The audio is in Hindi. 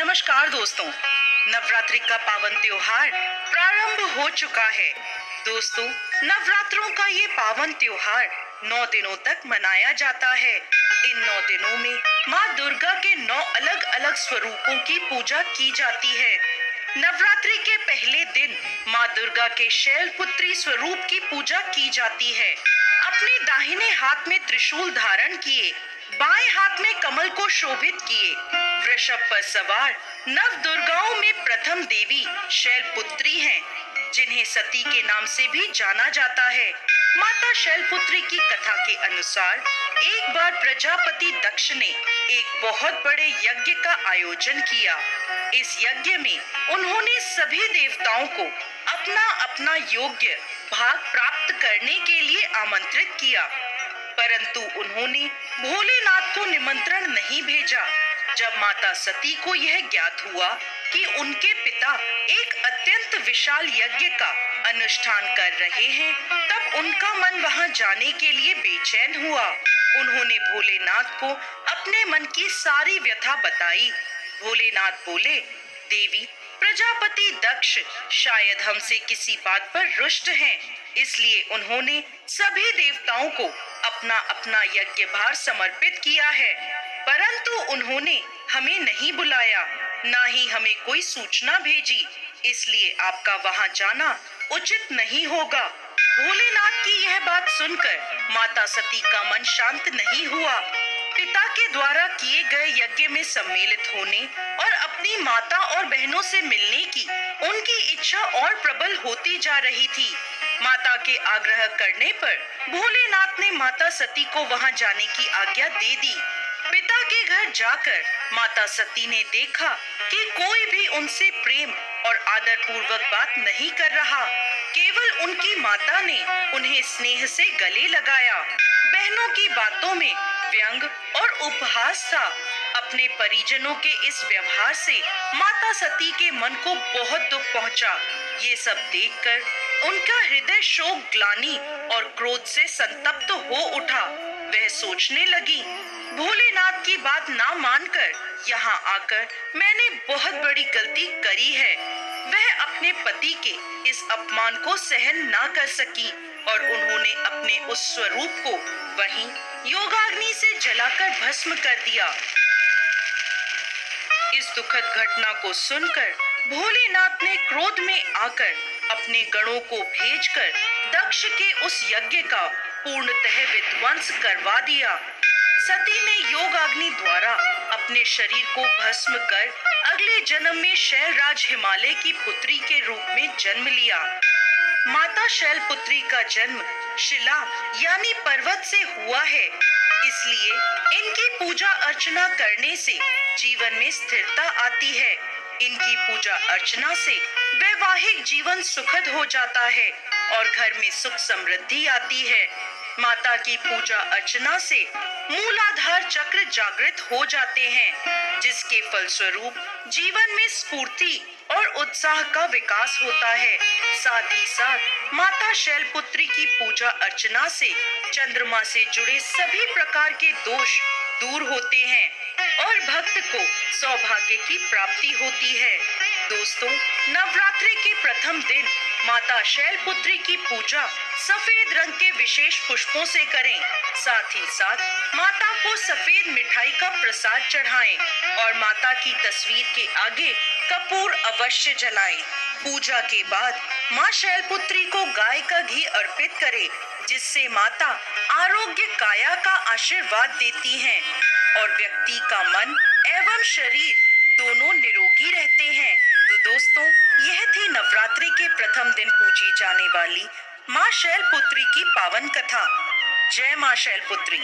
नमस्कार दोस्तों। नवरात्रि का पावन त्योहार प्रारंभ हो चुका है। दोस्तों, नवरात्रों का ये पावन त्योहार 9 दिनों तक मनाया जाता है। इन 9 दिनों में माँ दुर्गा के 9 अलग अलग स्वरूपों की पूजा की जाती है। नवरात्रि के पहले दिन माँ दुर्गा के शैलपुत्री स्वरूप की पूजा की जाती है। अपने दाहिने हाथ में त्रिशूल धारण किए, बाएं हाथ में कमल को शोभित किए, वृषभ पर सवार नव दुर्गाओं में प्रथम देवी शैलपुत्री हैं, जिन्हें सती के नाम से भी जाना जाता है। माता शैलपुत्री की कथा के अनुसार एक बार प्रजापति दक्ष ने एक बहुत बड़े यज्ञ का आयोजन किया। इस यज्ञ में उन्होंने सभी देवताओं को अपना अपना योग्य भाग प्राप्त करने के लिए आमंत्रित किया, परंतु उन्होंने भोलेनाथ को निमंत्रण नहीं भेजा। जब माता सती को यह ज्ञात हुआ कि उनके पिता एक अत्यंत विशाल यज्ञ का अनुष्ठान कर रहे हैं, तब उनका मन वहां जाने के लिए बेचैन हुआ। उन्होंने भोलेनाथ को अपने मन की सारी व्यथा बताई। भोलेनाथ बोले, देवी, प्रजापति दक्ष शायद हमसे किसी बात पर रुष्ट हैं, इसलिए उन्होंने सभी देवताओं को अपना अपना यज्ञ भार समर्पित किया है, परंतु उन्होंने हमें नहीं बुलाया, ना ही हमें कोई सूचना भेजी, इसलिए आपका वहां जाना उचित नहीं होगा। भोलेनाथ की यह बात सुनकर माता सती का मन शांत नहीं हुआ। पिता के द्वारा किए गए यज्ञ में सम्मिलित होने और अपनी माता और बहनों से मिलने की उनकी इच्छा और प्रबल होती जा रही थी। माता के आग्रह करने पर भोलेनाथ ने माता सती को वहां जाने की आज्ञा दे दी। पिता के घर जाकर माता सती ने देखा कि कोई भी उनसे प्रेम और आदर पूर्वक बात नहीं कर रहा। केवल उनकी माता ने उन्हें स्नेह से गले लगाया। बहनों की बातों में व्यंग और उपहास था। अपने परिजनों के इस व्यवहार से माता सती के मन को बहुत दुख पहुंचा। ये सब देखकर उनका हृदय शोक, ग्लानि और क्रोध से संतप्त हो उठा। वह सोचने लगी, भोलेनाथ की बात ना मानकर यहाँ आकर मैंने बहुत बड़ी गलती करी है। वह अपने पति के इस अपमान को सहन ना कर सकी और उन्होंने अपने उस स्वरूप को वहीं योगाग्नि से जलाकर भस्म कर दिया। इस दुखद घटना को सुनकर भोलेनाथ ने क्रोध में आकर अपने गणों को भेजकर दक्ष के उस यज्ञ का पूर्णतः विध्वंस करवा दिया। सती ने योगाग्नि द्वारा अपने शरीर को भस्म कर अगले जन्म में शैलराज हिमालय की पुत्री के रूप में जन्म लिया। माता शैलपुत्री का जन्म शिला यानी पर्वत से हुआ है, इसलिए इनकी पूजा अर्चना करने से जीवन में स्थिरता आती है। इनकी पूजा अर्चना से वैवाहिक जीवन सुखद हो जाता है और घर में सुख समृद्धि आती है। माता की पूजा अर्चना से मूलाधार चक्र जागृत हो जाते हैं, जिसके फलस्वरूप जीवन में स्फूर्ति और उत्साह का विकास होता है। साथ ही साथ माता शैलपुत्री की पूजा अर्चना से चंद्रमा से जुड़े सभी प्रकार के दोष दूर होते हैं और भक्त को सौभाग्य की प्राप्ति होती है। दोस्तों, नवरात्रि के प्रथम दिन माता शैलपुत्री की पूजा सफेद रंग के विशेष पुष्पों से करें। साथ ही साथ माता को सफेद मिठाई का प्रसाद चढ़ाएं और माता की तस्वीर के आगे कपूर अवश्य जलाएं। पूजा के बाद माँ शैलपुत्री को गाय का घी अर्पित करें, जिससे माता आरोग्य काया का आशीर्वाद देती हैं और व्यक्ति का मन एवं शरीर दोनों निरोगी रहते हैं। तो दोस्तों, यह थी नवरात्रि के प्रथम दिन पूजी जाने वाली माँ शैलपुत्री की पावन कथा। जय माँ शैलपुत्री।